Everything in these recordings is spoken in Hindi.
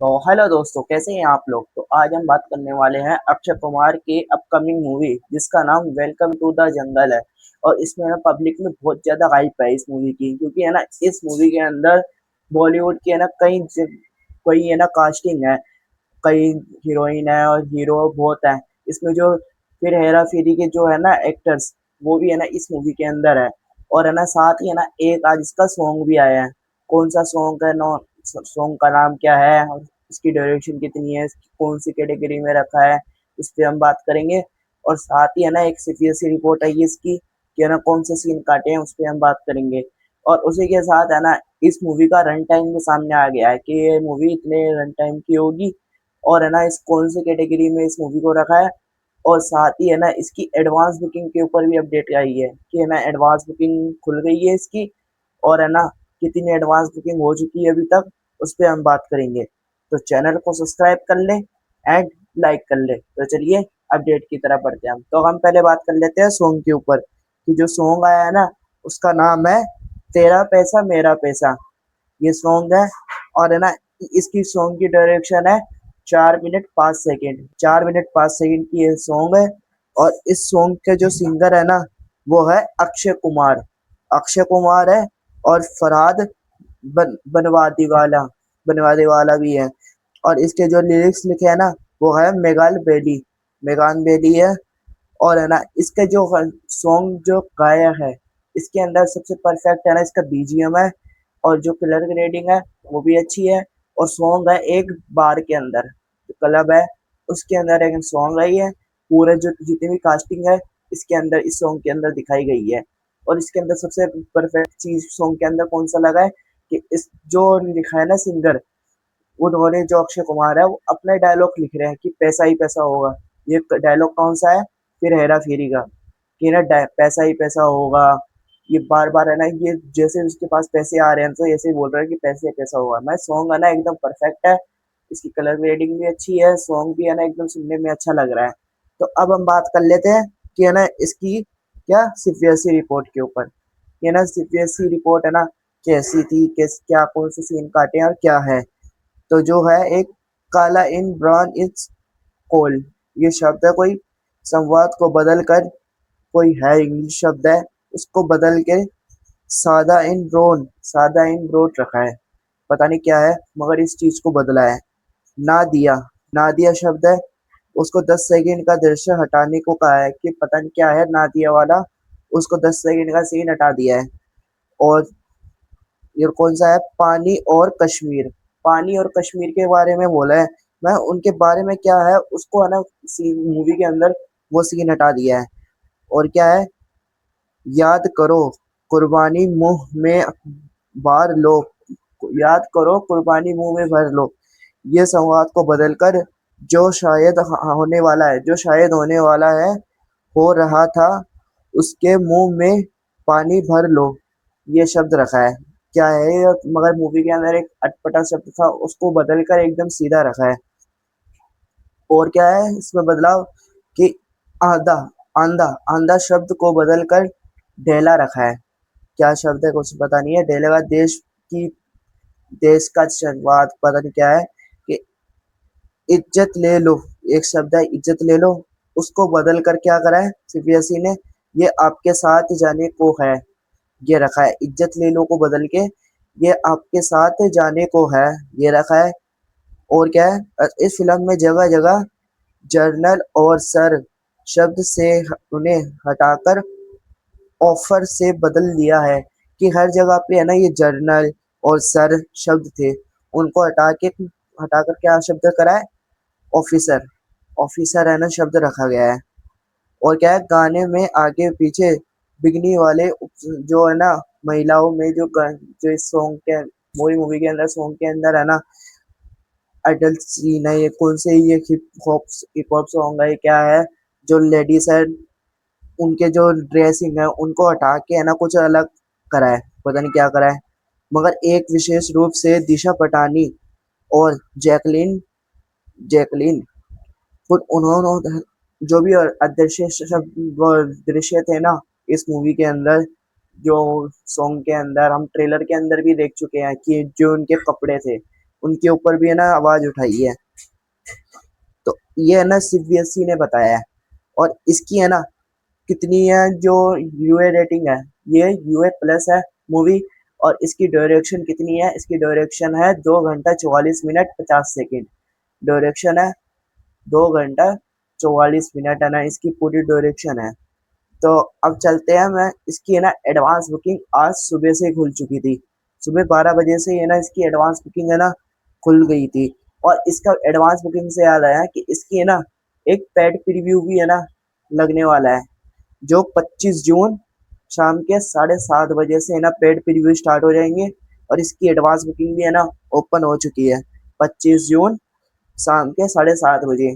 तो हेलो दोस्तों, कैसे हैं आप लोग। तो आज हम बात करने वाले हैं अक्षय कुमार की अपकमिंग मूवी जिसका नाम वेलकम टू द जंगल है। और इसमें ना पब्लिक में बहुत ज्यादा हाइप है इस मूवी की, क्योंकि है ना इस मूवी के अंदर बॉलीवुड की है ना कई है ना कास्टिंग है। कई हीरोइन है और हीरो बहुत है इसमें। जो फिर हेरा फेरी के जो है ना एक्टर्स, वो भी है ना इस मूवी के अंदर है। और है ना साथ ही है ना एक आज इसका सॉन्ग भी आया है। कौन सा सॉन्ग है, नो सॉन्ग का नाम क्या है और इसकी ड्यूरेशन कितनी है, कौन सी कैटेगरी में रखा है, उस पर हम बात करेंगे। और साथ ही है ना एक सीपीएससी रिपोर्ट आई है इसकी कि है ना कौन से सीन काटे हैं, उस पर हम बात करेंगे। और उसी के साथ है ना इस मूवी का रन टाइम भी सामने आ गया है कि ये मूवी इतने रन टाइम की होगी। और है ना इस कौन सी कैटेगरी में इस मूवी को रखा है। और साथ ही है ना इसकी एडवांस बुकिंग के ऊपर भी अपडेट आई है कि है ना एडवांस बुकिंग खुल गई है इसकी। और है ना कितनी एडवांस बुकिंग हो चुकी है अभी तक, उस पर हम बात करेंगे। तो चैनल को सब्सक्राइब कर ले एंड लाइक कर ले। तो चलिए अपडेट की तरफ बढ़ते हैं हम। तो हम पहले बात कर लेते हैं सॉन्ग के ऊपर कि जो सॉन्ग आया है ना उसका नाम है तेरा पैसा मेरा पैसा। ये सॉन्ग है। और है ना इसकी सॉन्ग की डायरेक्शन है 4 मिनट 5 सेकेंड। 4 मिनट 5 सेकेंड की ये सॉन्ग है। और इस सॉन्ग के जो सिंगर है ना वो है अक्षय कुमार। अक्षय कुमार है और फरहाद बनवादी वाला बनवादी वाला भी है। और इसके जो लिरिक्स लिखे हैं ना वो है मेगान बेली है। और है ना इसके जो सॉन्ग जो गाया है इसके अंदर सबसे परफेक्ट है ना इसका बीजीएम है। और जो कलर ग्रेडिंग है वो भी अच्छी है। और सॉन्ग है एक बार के अंदर जो क्लब है उसके अंदर एक सॉन्ग आई है। पूरे जो जितनी भी कास्टिंग है इसके अंदर इस सॉन्ग के अंदर दिखाई गई है। और इसके अंदर सबसे परफेक्ट चीज सॉन्ग के अंदर कौन सा लगा है कि इस जो लिखा है ना सिंगर, उन्होंने जो अक्षय कुमार है वो अपने डायलॉग लिख रहे हैं कि पैसा ही पैसा होगा। ये डायलॉग कौन सा है, फिर हेरा फेरी का, कि ना पैसा ही पैसा होगा। ये बार बार है ना ये जैसे उसके पास पैसे आ रहे हैं तो ऐसे ही बोल रहा है कि पैसे ही पैसा होगा। मैं सॉन्ग है ना एकदम परफेक्ट है। इसकी कलर ग्रेडिंग भी अच्छी है, सॉन्ग भी है ना एकदम सुनने में अच्छा लग रहा है। तो अब हम बात कर लेते हैं कि है ना इसकी क्या सीपीएससी रिपोर्ट के ऊपर। ये ना सीपीएससी रिपोर्ट है ना कैसी थी, कैस क्या कौन से सीन काटे हैं और क्या है। तो जो है एक काला इन ब्राउन इज कोल, ये शब्द है कोई संवाद को बदल कर, कोई है इंग्लिश शब्द है उसको बदल के सादा इन ब्रोड रखा है। पता नहीं क्या है मगर इस चीज को बदला है। ना दिया, ना दिया शब्द है उसको 10 सेकंड का दृश्य हटाने को कहा है कि पता नहीं क्या है ना दिया वाला, उसको 10 सेकंड का सीन हटा दिया है। और ये कौन सा है, पानी और कश्मीर। पानी और कश्मीर के बारे में बोला है। मैं उनके बारे में क्या है उसको है ना मूवी के अंदर वो सीन हटा दिया है। और क्या है, याद करो कुर्बानी मुंह में बार लो, याद करो कुर्बानी मुंह में भर लो। ये संवाद को बदलकर जो शायद होने वाला है, जो शायद होने वाला है, हो रहा था, उसके मुंह में पानी भर लो, ये शब्द रखा है। क्या है ये, मगर मूवी के अंदर एक अटपटा शब्द था उसको बदलकर एकदम सीधा रखा है। और क्या है इसमें बदलाव कि आधा आंधा आंधा शब्द को बदलकर ढेला रखा है। क्या शब्द है कुछ पता नहीं है। ढेले का की देश का संवाद पता नहीं क्या है कि इज्जत ले लो, एक शब्द है इज्जत ले लो, उसको बदल कर क्या करा है सीबीएसई ने, ये आपके साथ जाने को है, ये रखा है। इज्जत ले लो को बदल के ये आपके साथ जाने को है, ये रखा है। और क्या है, इस फिल्म में जगह जगह जर्नल और सर शब्द से उन्हें हटाकर ऑफर से बदल दिया है। कि हर जगह पे है ना ये जर्नल और सर शब्द थे, उनको हटाकर क्या शब्द करा है, ऑफिसर। ऑफिसर है ना शब्द रखा गया है। और क्या है, गाने में आगे पीछे बिगनी वाले जो है ना महिलाओं में जो इस सॉन्ग के मूवी मूवी के अंदर सॉन्ग के अंदर है ना अडल्ट सीन है, ये कौन से ये हिप हॉप सॉन्ग है क्या है, जो लेडीज है उनके जो ड्रेसिंग है उनको हटा के है ना कुछ अलग करा है, पता नहीं क्या करा है। मगर एक विशेष रूप से दिशा पटानी और जैकलिन जैकलिन खुद उन्होंने जो भी अदृश्य वो दृश्य थे ना इस मूवी के अंदर, जो सॉन्ग के अंदर हम ट्रेलर के अंदर भी देख चुके हैं कि जो उनके कपड़े थे उनके ऊपर भी है ना आवाज उठाई है। तो ये है ना सीबीएसई ने बताया है। और इसकी है ना कितनी है जो यूए रेटिंग है, ये यूए प्लस है मूवी। और इसकी ड्यूरेक्शन कितनी है, इसकी ड्यूरेक्शन है 2 घंटा 44 मिनट 50 सेकेंड। ड्यूरेक्शन है 2 घंटा 44 मिनट है ना, इसकी पूरी ड्यूरेक्शन है। तो अब चलते हैं, मैं इसकी है ना एडवांस बुकिंग आज सुबह से खुल चुकी थी। सुबह 12 बजे से है ना इसकी एडवांस बुकिंग है ना खुल गई थी। और इसका एडवांस बुकिंग से याद आया कि इसकी है ना एक पेड प्रीव्यू भी है ना लगने वाला है, जो 25 जून शाम के 7:30 बजे से है ना पेड प्रीव्यू स्टार्ट हो जाएंगे। और इसकी एडवांस बुकिंग भी है ना ओपन हो चुकी है 25 जून शाम के 7:30 बजे।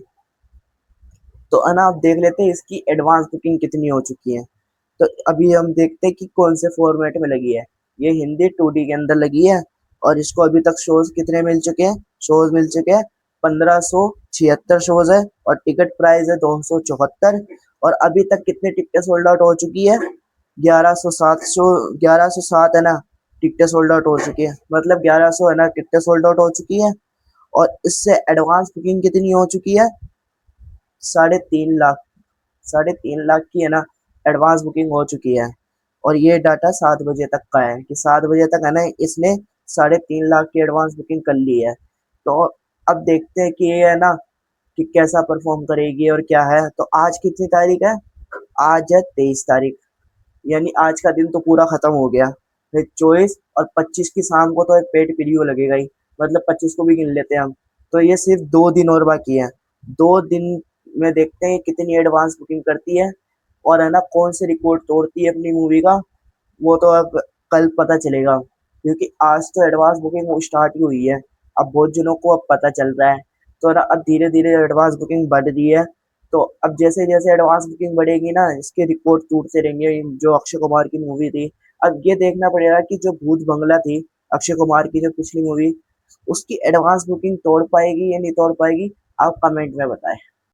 तो है ना आप देख लेते हैं इसकी एडवांस बुकिंग कितनी हो चुकी है। तो अभी हम देखते हैं कि कौन से फॉर्मेट में लगी है। ये हिंदी 2D के अंदर लगी है। और इसको अभी तक शोज कितने मिल चुके हैं, शोज मिल चुके हैं 1576 शोज है। और टिकट प्राइस है 274। और अभी तक कितने टिकटें सोल्ड आउट हो चुकी है, 1107 है ना टिकटें सोल्ड आउट हो चुकी है। मतलब 1100 है ना टिकटें सोल्ड आउट हो चुकी है। और इससे एडवांस बुकिंग कितनी हो चुकी है, 3.5 लाख। 3.5 लाख की है ना एडवांस बुकिंग हो चुकी है। और ये डाटा 7 बजे तक का है कि 7 बजे तक है ना इसने 3.5 लाख की एडवांस बुकिंग कर ली है। तो अब देखते हैं कि ये है ना कि कैसा परफॉर्म करेगी और क्या है। तो आज कितनी तारीख है, आज है 23 तारीख। यानी आज का दिन तो पूरा खत्म हो गया। फिर 24 और 25 की शाम को तो एक पेड प्रीव्यू लगेगा ही। मतलब 25 को भी गिन लेते हैं हम। तो ये सिर्फ 2 दिन और बाकी है। 2 दिन में देखते हैं कितनी एडवांस बुकिंग करती है। और है ना कौन से रिकॉर्ड तोड़ती है अपनी मूवी का, वो तो अब कल पता चलेगा। क्योंकि आज तो एडवांस बुकिंग स्टार्ट ही हुई है। अब बहुत जनों को अब पता चल रहा है। तो ना अब धीरे धीरे एडवांस बुकिंग बढ़ रही है। तो अब जैसे जैसे एडवांस बुकिंग बढ़ेगी ना इसके रिकॉर्ड टूटते रहेंगे। जो अक्षय कुमार की मूवी थी, अब ये देखना पड़ेगा कि जो भूत बंगला थी अक्षय कुमार की जो पिछली मूवी, उसकी एडवांस बुकिंग तोड़ पाएगी या नहीं तोड़ पाएगी। आप कमेंट में बताएं।